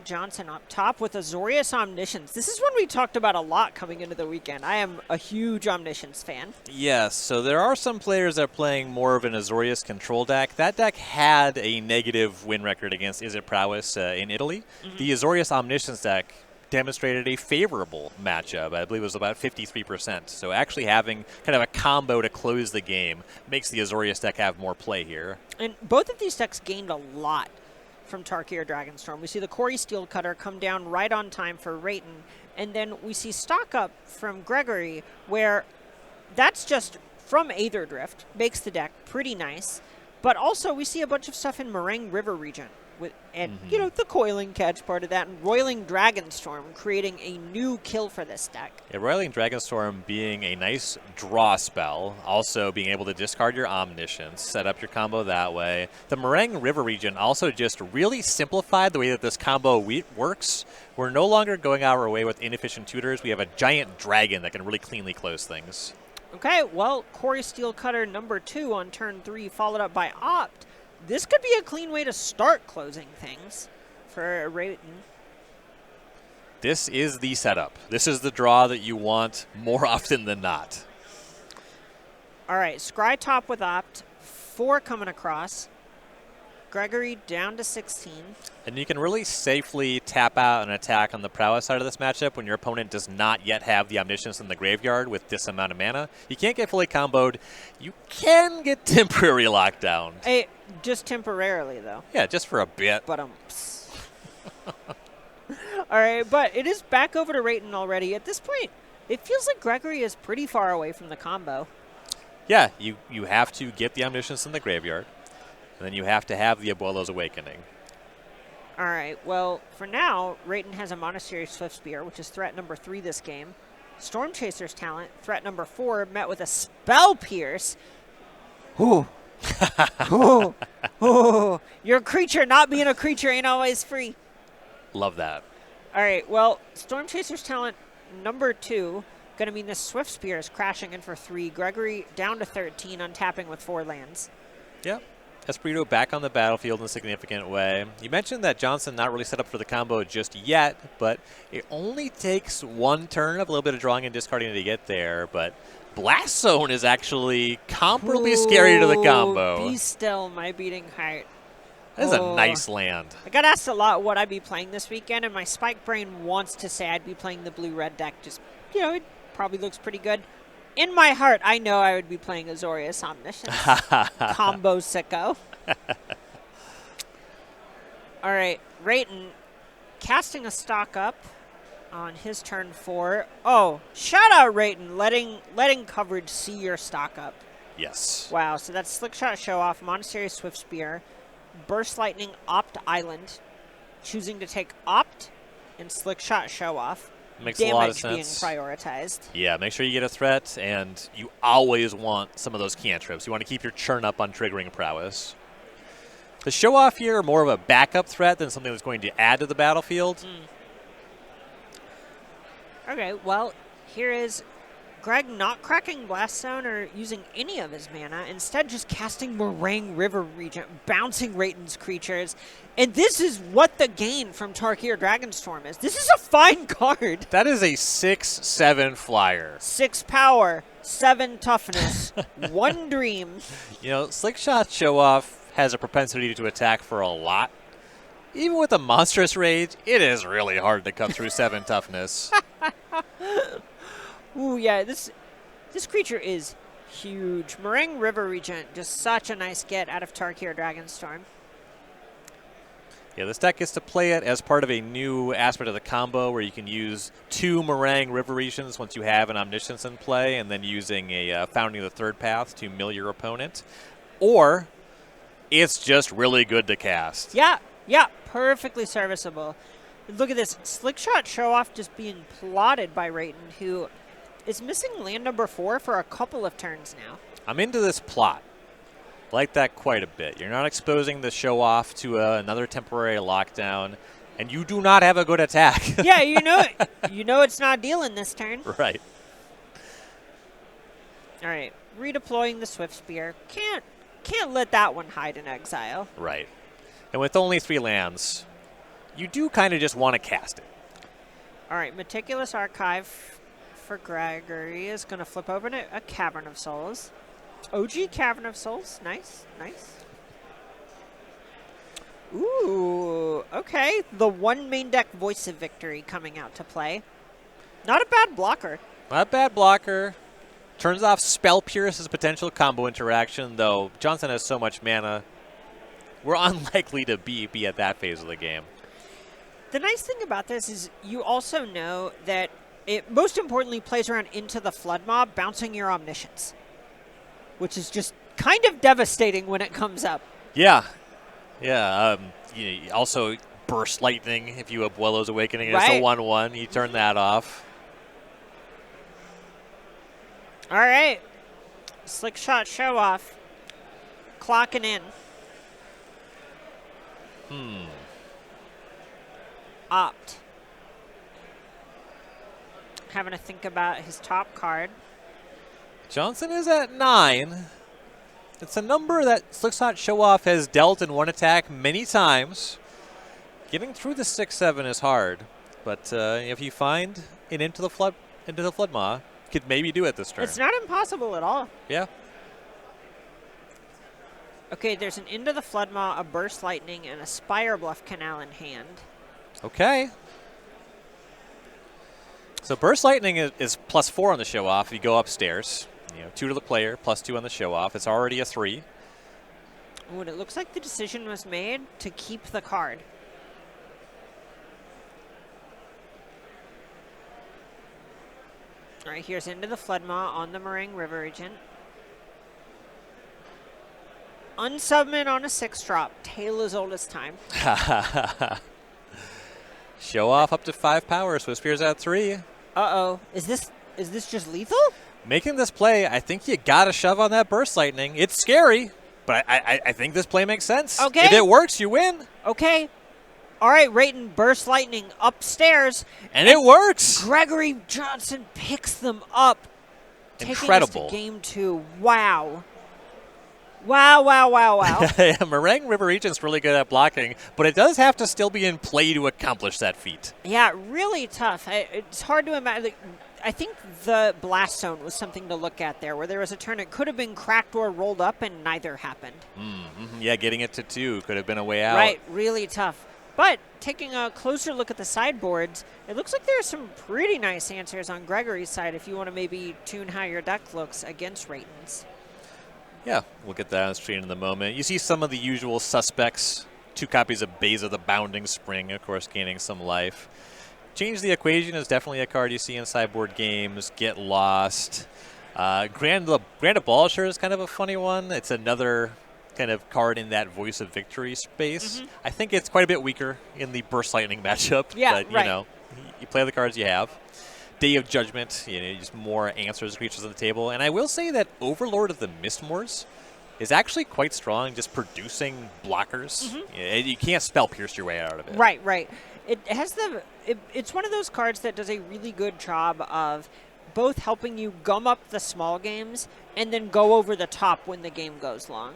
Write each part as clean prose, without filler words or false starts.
Johnson up top with Azorius Omniscience. This is one we talked about a lot coming into the weekend. I am a huge Omniscience fan. Yes, so there are some players that are playing more of an Azorius control deck. That deck had a negative win record against Is It Prowess in Italy. The Azorius Omniscience deck demonstrated a favorable matchup. I believe it was about 53%. So actually having kind of a combo to close the game makes the Azorius deck have more play here. And both of these decks gained a lot from Tarkir Dragonstorm. We see the Corey Steelcutter come down right on time for Rayton, and then we see stock up from Gregory, where that's just from Aether Drift, makes the deck pretty nice, but also we see a bunch of stuff in Meringue River region, and you know, the Coiling Catch part of that, and Roiling Dragonstorm creating a new kill for this deck. Yeah, Roiling Dragonstorm being a nice draw spell, also being able to discard your Omniscience, set up your combo that way. The Meringue River region also just really simplified the way that this combo works. We're no longer going our way with inefficient tutors. We have a giant dragon that can really cleanly close things. Okay, well, Corey Steelcutter number 2 on turn 3, followed up by Opt. This could be a clean way to start closing things for Rayton. This is the setup. This is the draw that you want more often than not. All right, Scry top with Opt, 4 coming across. Gregory down to 16. And you can really safely tap out an attack on the prowess side of this matchup when your opponent does not yet have the Omniscience in the graveyard with this amount of mana. You can't get fully comboed. You can get temporary lockdown. Hey, just temporarily, though. Yeah, just for a bit. But All right, but it is back over to Rayton already. At this point, it feels like Gregory is pretty far away from the combo. Yeah, you have to get the Omniscience in the graveyard. And then you have to have the Abuelo's Awakening. All right, well, for now, Rayton has a Monastery Swift Spear, which is threat number 3 this game. Storm Chaser's talent, threat number 4, met with a Spell Pierce. Ooh. Ooh. Ooh. Your creature not being a creature ain't always free. Love that. All right, well, Storm Chaser's talent number 2, going to mean this Swift Spear is crashing in for 3. Gregory down to 13, untapping with 4 lands. Yep. Espiritu back on the battlefield in a significant way. You mentioned that Johnson not really set up for the combo just yet, but it only takes 1 turn of a little bit of drawing and discarding to get there. But Blast Zone is actually comparably scary to the combo. Be still, my beating heart. That is a nice land. I got asked a lot what I'd be playing this weekend, and my Spike Brain wants to say I'd be playing the blue-red deck. Just, you know, it probably looks pretty good. In my heart, I know I would be playing Azorius Omniscience. Combo sicko. All right, Rayton casting a stock up on his turn 4. Oh, shout out Rayton, letting coverage see your stock up. Yes. Wow, so that's Slickshot Show Off, Monastery Swift Spear, Burst Lightning, Opt Island, choosing to take Opt and Slickshot Show Off. Makes a lot of sense. Damage being prioritized. Yeah, make sure you get a threat, and you always want some of those cantrips. You want to keep your churn up on triggering prowess. The show off here more of a backup threat than something that's going to add to the battlefield. Okay, well, here is Greg not cracking Blast Zone or using any of his mana, instead just casting Meringue River Regent, bouncing Rayton's creatures. And this is what the gain from Tarkir Dragonstorm is. This is a fine card. That is a 6/7 flyer. 6 power, 7 toughness, 1 dream. You know, Slickshot Show Off has a propensity to attack for a lot. Even with a monstrous rage, it is really hard to cut through 7 toughness. Ooh, yeah, this creature is huge. Meringue River Regent, just such a nice get out of Tarkir Dragonstorm. Yeah, this deck gets to play it as part of a new aspect of the combo where you can use 2 Meringue River Regions once you have an Omniscience in play, and then using a Founding of the Third Path to mill your opponent. Or it's just really good to cast. Yeah, perfectly serviceable. Look at this. Slickshot Show Off just being plotted by Rayton, who is missing land number 4 for a couple of turns now. I'm into this plot. Like that quite a bit. You're not exposing the show off to another temporary lockdown, and you do not have a good attack. Yeah, you know it's not dealing this turn. Right. All right, redeploying the Swift Spear. Can't let that one hide in exile. Right. And with only 3 lands, you do kind of just want to cast it. All right, Meticulous Archive for Gregory is going to flip open a Cavern of Souls. OG Cavern of Souls. Nice, nice. Ooh, okay. The one main deck Voice of Victory coming out to play. Not a bad blocker. Not a bad blocker. Turns off Spell Pierce as a potential combo interaction, though Johnson has so much mana. We're unlikely to be at that phase of the game. The nice thing about this is you also know that it most importantly plays around into the Flood Mob, bouncing your Omniscience, which is just kind of devastating when it comes up. Yeah. Yeah. Also, Burst Lightning, if you have Abuelo's Awakening, it's a 1/1. You turn that off. All right. Slick Shot Show Off. Clocking in. Opt. Having to think about his top card. Johnson is at 9. It's a number that Slickshot Show-Off has dealt in one attack many times. Getting through the 6-7 is hard, but if you find an into the flood maw, you could maybe do it this turn. It's not impossible at all. Yeah. Okay, there's an Into the Flood Maw, a Burst Lightning, and a Spire Bluff Canal in hand. Okay. So Burst Lightning is +4 on the Show-Off if you go upstairs. 2 to the player, +2 on the Show-Off. It's already a 3. Ooh, and it looks like the decision was made to keep the card. All right, here's Into the Flood Maw on the Meringue River Regent. Unsummon on a 6-drop. Tale as old as time. Show-Off up to 5 power. Swiss Spear's at 3. Uh-oh. Is this just lethal? Making this play, I think you got to shove on that Burst Lightning. It's scary, but I think this play makes sense. Okay. If it works, you win. Okay. All right, Rayton, Burst Lightning upstairs. And it works. Gregory Johnson picks them up. Incredible. Taking us to game 2. Wow. Wow, wow, wow, wow. Yeah, Meringue River Regent's really good at blocking, but it does have to still be in play to accomplish that feat. Yeah, really tough. It's hard to imagine. I think the Blast Zone was something to look at there, where there was a turn it could have been cracked or rolled up, and neither happened. Yeah, getting it to 2 could have been a way out. Right, really tough. But taking a closer look at the sideboards, it looks like there are some pretty nice answers on Gregory's side if you want to maybe tune how your deck looks against Rayton's. Yeah, we'll get that on the screen in a moment. You see some of the usual suspects. 2 copies of Beza the Bounding Spring, of course, gaining some life. Change the Equation is definitely a card you see in sideboard games. Get Lost. Grand Abolisher is kind of a funny one. It's another kind of card in that Voice of Victory space. I think it's quite a bit weaker in the Burst Lightning matchup. Yeah, but, you play the cards you have. Day of Judgment, just more answers, creatures on the table. And I will say that Overlord of the Mistmoors is actually quite strong, just producing blockers. You can't Spell Pierce your way out of it. Right, right. It has it's one of those cards that does a really good job of both helping you gum up the small games and then go over the top when the game goes long.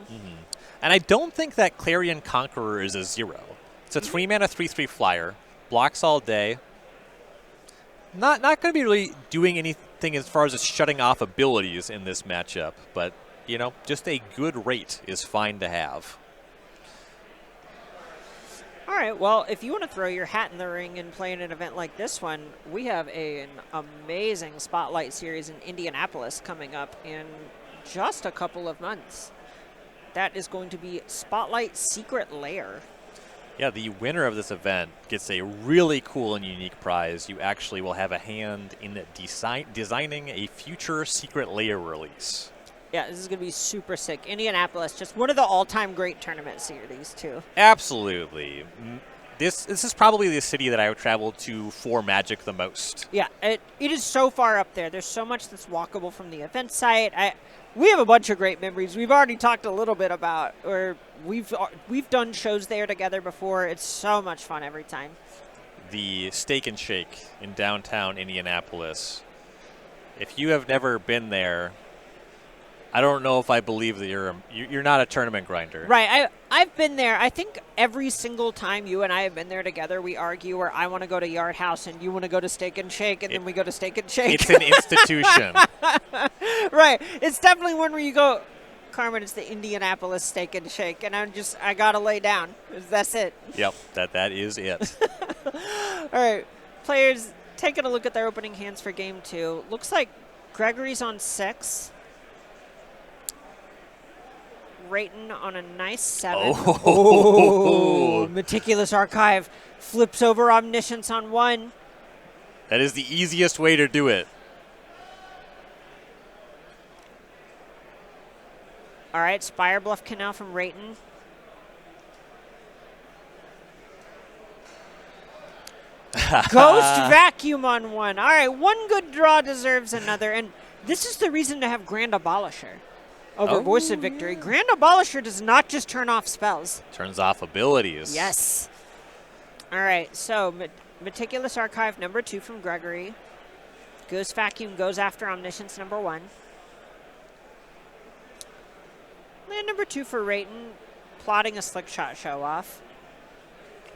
And I don't think that Clarion Conqueror is a 0. It's a 3-mana 3/3 flyer, blocks all day. Not going to be really doing anything as far as shutting off abilities in this matchup, but, just a good rate is fine to have. All right, well, if you want to throw your hat in the ring and play in an event like this one, we have an amazing Spotlight Series in Indianapolis coming up in just a couple of months. That is going to be Spotlight Secret Lair. Yeah, the winner of this event gets a really cool and unique prize. You actually will have a hand in designing a future Secret Lair release. Yeah, this is going to be super sick. Indianapolis, just one of the all-time great tournament series, too. Absolutely. This is probably the city that I would travel to for Magic the most. Yeah, it is so far up there. There's so much that's walkable from the event site. We have a bunch of great memories. We've already talked a little bit about, or we've done shows there together before. It's so much fun every time. The Steak and Shake in downtown Indianapolis. If you have never been there, I don't know if I believe that you're not a tournament grinder. Right. I've been there. I think every single time you and I have been there together, we argue where I want to go to Yard House and you want to go to Steak and Shake, and then we go to Steak and Shake. It's an institution. Right. It's definitely one where you go, Carmen, it's the Indianapolis Steak and Shake, and I got to lay down. That's it. Yep, that is it. All right. Players taking a look at their opening hands for game 2. Looks like Gregory's on 6. Rayton on a nice 7. Oh. Meticulous Archive flips over Omniscience on 1. That is the easiest way to do it. All right, Spire Bluff Canal from Rayton. Ghost Vacuum on 1. All right, one good draw deserves another, and this is the reason to have Grand Abolisher over Voice of Victory. Grand Abolisher does not just turn off spells. Turns off abilities. Yes. All right, so Meticulous Archive number 2 from Gregory. Ghost Vacuum goes after Omniscience number 1. Land number 2 for Rayton, plotting a slick shot show off.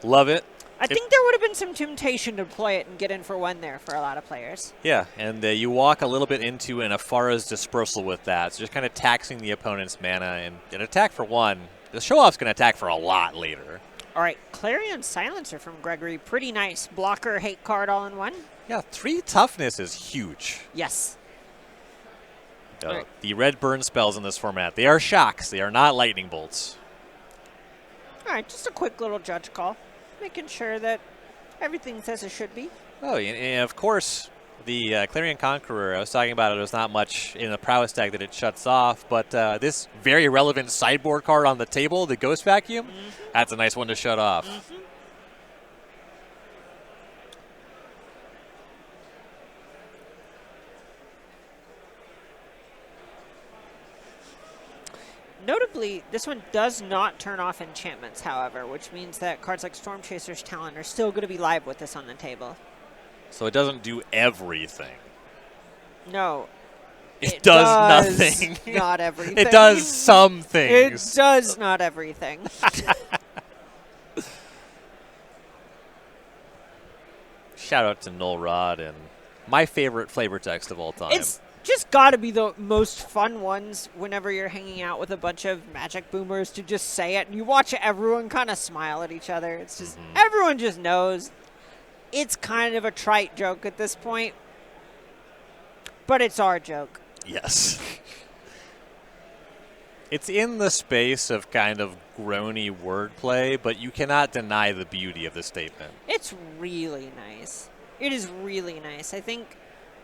Love it. I think there would have been some temptation to play it and get in for 1 there for a lot of players. Yeah, and you walk a little bit into an Afara's Dispersal with that. So just kind of taxing the opponent's mana and an attack for 1. The show-off's going to attack for a lot later. All right, Clarion Silencer from Gregory. Pretty nice. Blocker, hate card all in 1. Yeah, 3 toughness is huge. Yes. Right. The red burn spells in this format, they are shocks. They are not lightning bolts. All right, just a quick little judge call. Making sure that everything's as it should be. Oh, and of course, the Clarion Conqueror, I was talking about it, there's not much in the prowess deck that it shuts off, but this very relevant sideboard card on the table, the Ghost Vacuum, that's a nice one to shut off. Notably, this one does not turn off enchantments, however, which means that cards like Storm Chaser's Talon are still going to be live with this on the table. So it doesn't do everything. No. It does nothing. Not everything. It does some things. It does not everything. Shout out to Null Rod and my favorite flavor text of all time. It's just got to be the most fun ones whenever you're hanging out with a bunch of Magic boomers to just say it. And you watch everyone kind of smile at each other. It's just, everyone just knows. It's kind of a trite joke at this point. But it's our joke. Yes. It's in the space of kind of groany wordplay, but you cannot deny the beauty of the statement. It's really nice. It is really nice. I think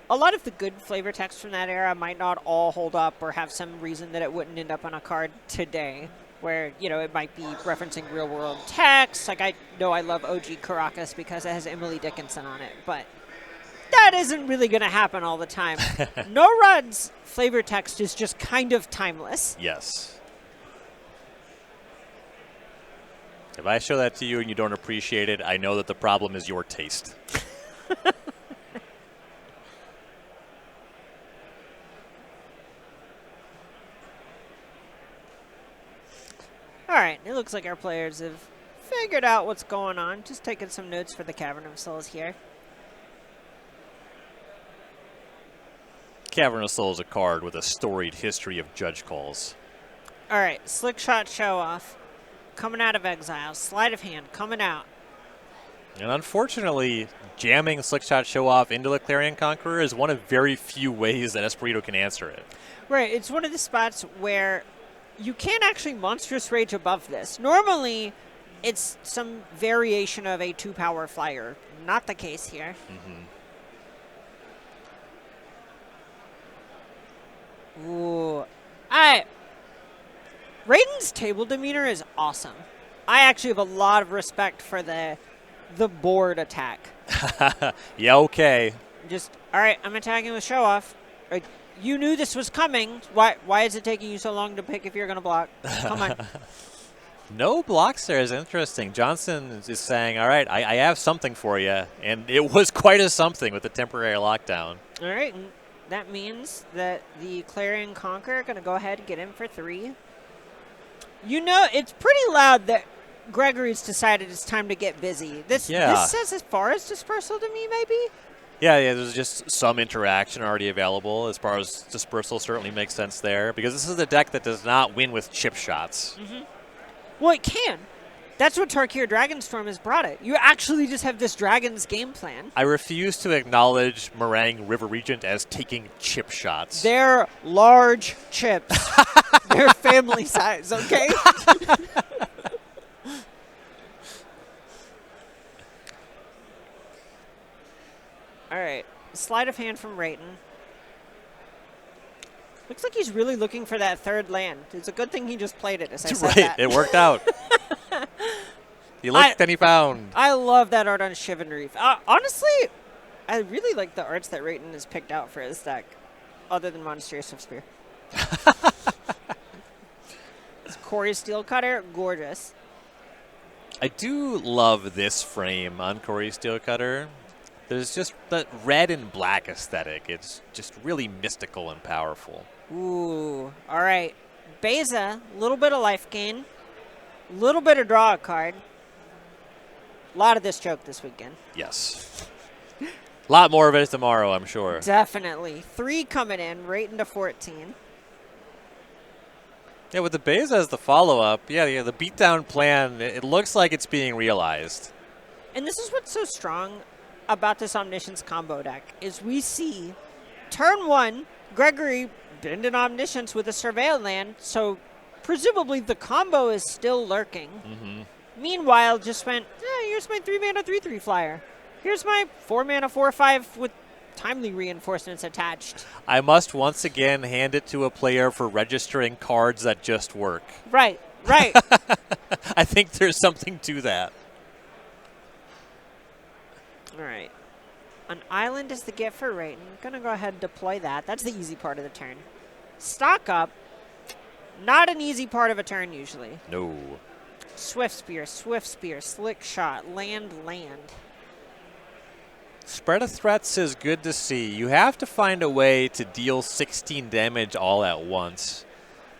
a lot of the good flavor text from that era might not all hold up or have some reason that it wouldn't end up on a card today, where, you know, it might be referencing real world text. Like, I know I love OG Caracas because it has Emily Dickinson on it, but that isn't really going to happen all the time. No Rod's flavor text is just kind of timeless. Yes. If I show that to you and you don't appreciate it, I know that the problem is your taste. All right, it looks like our players have figured out what's going on. Just taking some notes for the Cavern of Souls here. Cavern of Souls is a card with a storied history of judge calls. All right, Slick Shot Show Off. Coming out of exile. Sleight of Hand coming out. And unfortunately, jamming Slick Shot Show Off into the Clarion Conqueror is one of very few ways that Espiritu can answer it. Right, it's one of the spots where you can't actually Monstrous Rage above this. Normally, it's some variation of a 2-power flyer. Not the case here. Ooh. Rayton's table demeanor is awesome. I actually have a lot of respect for the board attack. Yeah, okay. Just, all right, I'm attacking with Show Off. You knew this was coming. Why is it taking you so long to pick if you're going to block? Come on. No blocks there is interesting. Johnson is saying, all right, I have something for you. And it was quite a something with the temporary lockdown. All right. That means that the Clarion Conqueror going to go ahead and get in for 3. You know, it's pretty loud that Gregory's decided it's time to get busy. This says as far as Dispersal to me, maybe? Yeah, there's just some interaction already available. As far as Dispersal certainly makes sense there, because this is a deck that does not win with chip shots. Well, it can. That's what Tarkir Dragonstorm has brought it. You actually just have this Dragon's game plan. I refuse to acknowledge Meringue River Regent as taking chip shots. They're large chips. They're family size, okay? All right. Sleight of hand from Rayton. Looks like he's really looking for that 3rd land. It's a good thing he just played it, as I said that. It worked out. He looked and he found. I love that art on Shivan Reef. Honestly, I really like the arts that Rayton has picked out for his deck, other than Monastery of Swiftspear. It's Corey Steel Cutter, gorgeous. I do love this frame on Corey Steel Cutter. There's just that red and black aesthetic. It's just really mystical and powerful. Ooh, all right. Beza, a little bit of life gain, a little bit of draw a card. A lot of this joke this weekend. Yes. A lot more of it tomorrow, I'm sure. Definitely. 3 coming in, right into 14. Yeah, with the Beza as the follow-up, the beatdown plan, it looks like it's being realized. And this is what's so strong about this Omniscience combo deck, is we see turn 1, Gregory bend an Omniscience with a Surveil land, so presumably the combo is still lurking. Meanwhile, just went, here's my 3-mana 3/3 flyer. Here's my 4-mana 4/5 with timely reinforcements attached. I must once again hand it to a player for registering cards that just work. Right. I think there's something to that. All right. An island is the gift for Rayton. Gonna go ahead and deploy that. That's the easy part of the turn. Stock up. Not an easy part of a turn usually. No. Swift Spear, Slick Shot, land. Spread of threats is good to see. You have to find a way to deal 16 damage all at once.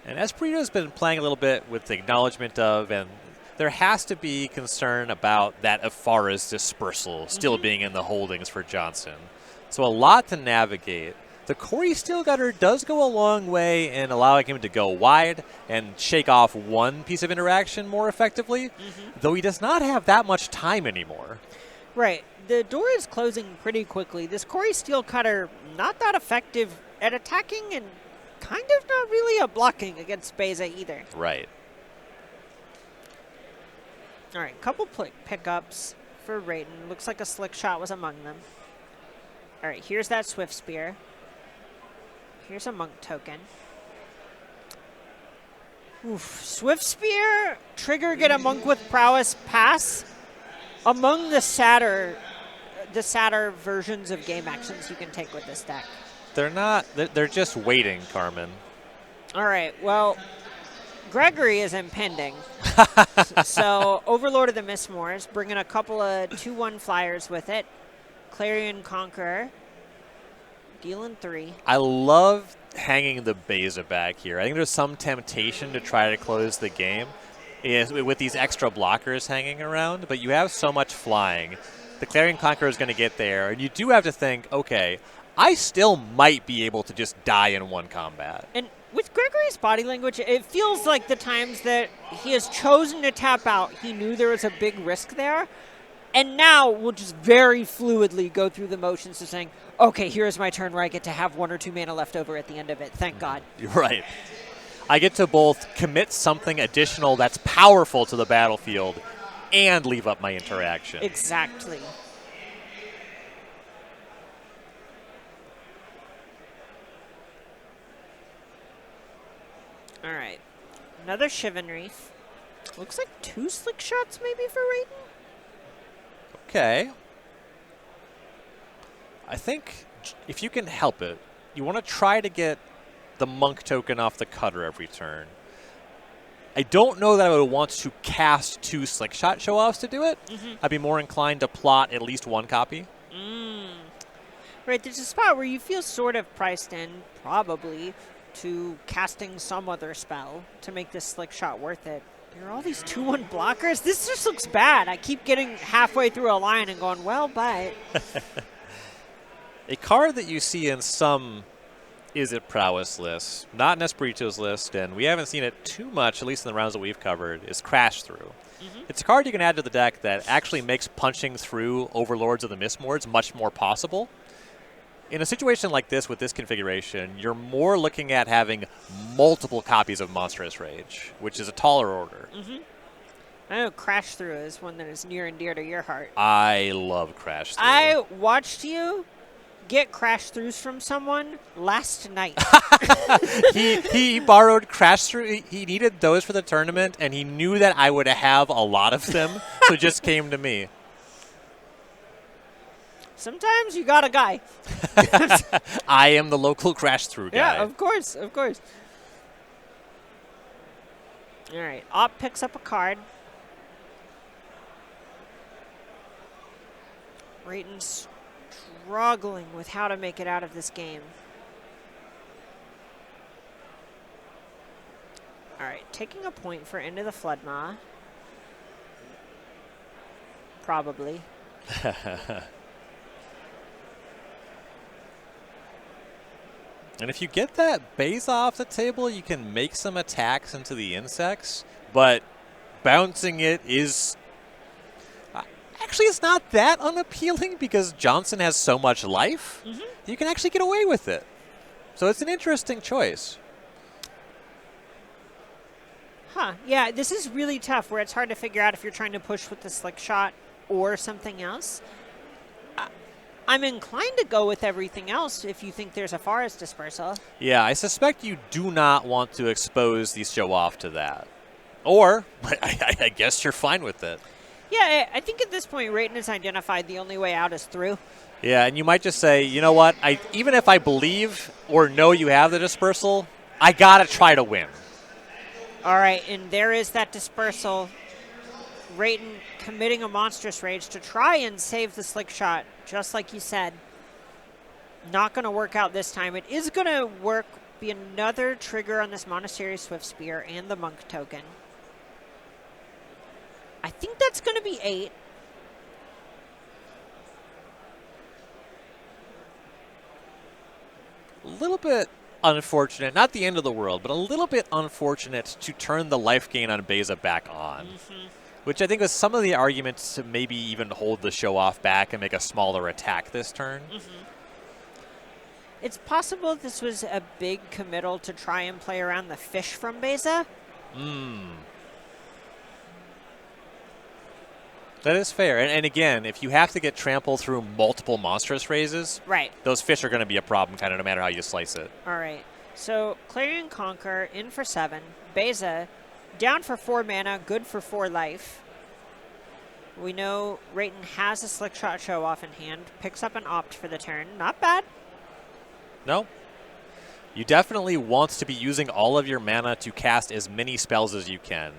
And Espiritu has been playing a little bit with the acknowledgement of, and there has to be concern about that Afara's Dispersal still being in the holdings for Johnson. So a lot to navigate. The Corey Steel Cutter does go a long way in allowing him to go wide and shake off one piece of interaction more effectively, though he does not have that much time anymore. Right. The door is closing pretty quickly. This Corey Steel Cutter, not that effective at attacking and kind of not really a blocking against Beza either. Right. All right, couple pickups for Rayton. Looks like a Slick Shot was among them. All right, here's that Swift Spear. Here's a Monk token. Oof. Swift Spear, trigger, get a Monk with Prowess, pass. Among the sadder versions of game actions you can take with this deck. They're just waiting, Carmen. All right, well, Gregory is impending. So Overlord of the Mistmoors, bringing a couple of 2/1 flyers with it. Clarion Conqueror, dealing 3. I love hanging the Beza back here. I think there's some temptation to try to close the game with these extra blockers hanging around, but you have so much flying. The Clarion Conqueror is going to get there, and you do have to think, okay, I still might be able to just die in one combat. And with Gregory's body language, it feels like the times that he has chosen to tap out, he knew there was a big risk there, and now will just very fluidly go through the motions of saying, okay, here's my turn where I get to have 1 or 2 mana left over at the end of it. Thank God. You're right. I get to both commit something additional that's powerful to the battlefield and leave up my interaction. Exactly. All right. Another Shivan Reef. Looks like 2 Slick Shots maybe for Rayton. Okay. I think if you can help it, you want to try to get the Monk token off the Cutter every turn. I don't know that I would want to cast 2 Slick Shot show-offs to do it. I'd be more inclined to plot at least 1 copy. Right, there's a spot where you feel sort of priced in, probably, to casting some other spell to make this slick shot worth it. There are all these 2/1 blockers. This just looks bad. I keep getting halfway through a line and going, well, but. A card that you see in some Is It Prowess lists, not in Espiritu's list, and we haven't seen it too much, at least in the rounds that we've covered, is Crash Through. It's a card you can add to the deck that actually makes punching through Overlords of the Mistmords much more possible. In a situation like this with this configuration, you're more looking at having multiple copies of Monstrous Rage, which is a taller order. I know Crash Through is one that is near and dear to your heart. I love Crash Through. I watched you get Crash Throughs from someone last night. he borrowed Crash Through. He needed those for the tournament, and he knew that I would have a lot of them, so just came to me. Sometimes you got a guy. I am the local Crash Through guy. Yeah, of course, of course. All right, Op picks up a card. Rayton's struggling with how to make it out of this game. All right, taking a point for Into the Floodmaw. Probably. And if you get that base off the table, you can make some attacks into the insects, but bouncing it is... Actually, it's not that unappealing because Johnson has so much life. You can actually get away with it. So it's an interesting choice. Huh, yeah, this is really tough where it's hard to figure out if you're trying to push with the slick shot or something else. I'm inclined to go with everything else if you think there's a Forest Dispersal. Yeah, I suspect you do not want to expose the show off to that. Or, I guess you're fine with it. Yeah, I think at this point, Rayton has identified the only way out is through. Yeah, and you might just say, you know what, even if I believe or know you have the dispersal, I gotta try to win. All right, and there is that dispersal. Rayton committing a Monstrous Rage to try and save the slick shot, just like you said. Not going to work out this time. It is going to work, be another trigger on this Monastery Swift Spear and the Monk token. I think that's going to be 8. A little bit unfortunate, not the end of the world, but a little bit unfortunate to turn the life gain on Beza back on. Which I think was some of the arguments to maybe even hold the show off back and make a smaller attack this turn. It's possible this was a big committal to try and play around the fish from Beza. That is fair. And again, if you have to get trampled through multiple Monstrous Raises, Right. those fish are going to be a problem kind of no matter how you slice it. All right. So Clarion Conquer in for 7. Beza down for 4 mana, good for 4 life. We know Rayton has a Slick Shot Show Off in hand. Picks up an Opt for the turn. Not bad. No. You definitely want to be using all of your mana to cast as many spells as you can.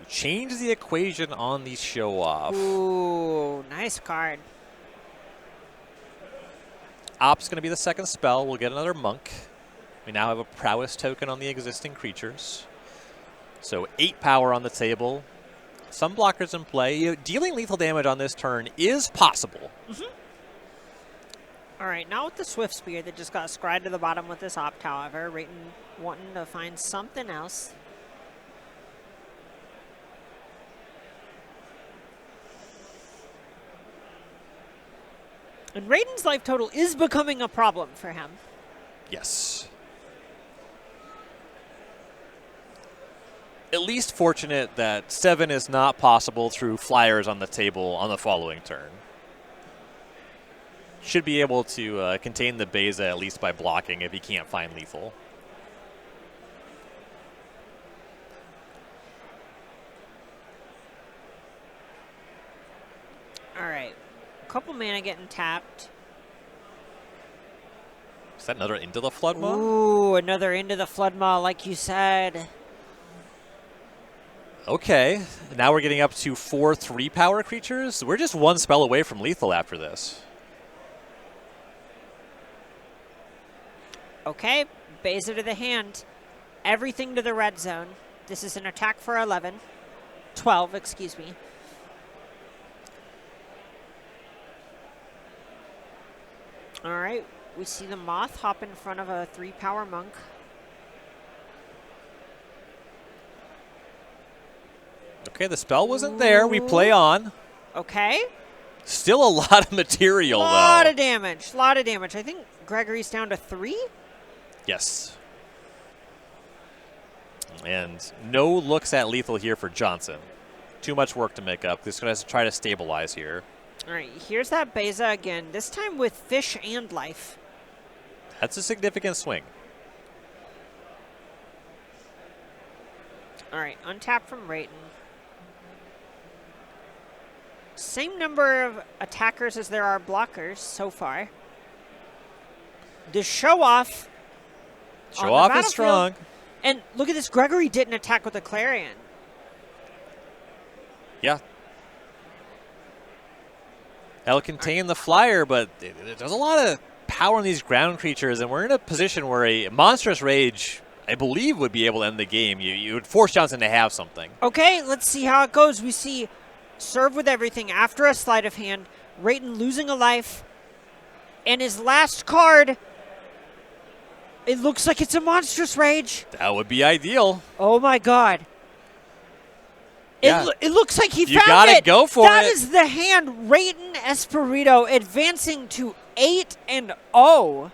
Change the equation on the show off. Ooh, nice card. Opt's going to be the second spell. We'll get another Monk. We now have a Prowess token on the existing creatures. So 8 power on the table. Some blockers in play. Dealing lethal damage on this turn is possible. All right, now with the Swift Spear that just got scried to the bottom with this Opt, however, Rayton wanting to find something else. And Rayton's life total is becoming a problem for him. Yes. At least fortunate that 7 is not possible through flyers on the table on the following turn. Should be able to contain the Beza at least by blocking if he can't find lethal. All right. A couple mana getting tapped. Is that another Into the Floodmaw? Ooh, another Into the Floodmaw, like you said. Okay, now we're getting up to 4 3-power creatures. We're just 1 spell away from lethal after this. Okay, Beza to the hand. Everything to the red zone. This is an attack for 12, excuse me. All right, we see the Moth hop in front of a 3-power Monk. Okay, the spell wasn't there. We play on. Okay. Still a lot of material, though. Lot of damage. I think Gregory's down to 3. Yes. And no looks at lethal here for Johnson. Too much work to make up. This one has to try to stabilize here. All right, here's that Beza again, this time with fish and life. That's a significant swing. All right, untap from Rayton. Same number of attackers as there are blockers so far. The show-off. Show-off is strong. And look at this, Gregory didn't attack with a Clarion. Yeah. That'll contain the flyer, but there's a lot of power in these ground creatures, and we're in a position where a Monstrous Rage, I believe, would be able to end the game. You would force Johnson to have something. Okay, let's see how it goes. We see serve with everything after a sleight of hand. Rayton losing a life. And his last card, it looks like it's a Monstrous Rage. That would be ideal. Oh, my God. Yeah. It looks like he found it. You gotta go for it. That is the hand. Rayton Espiritu advancing to 8-0.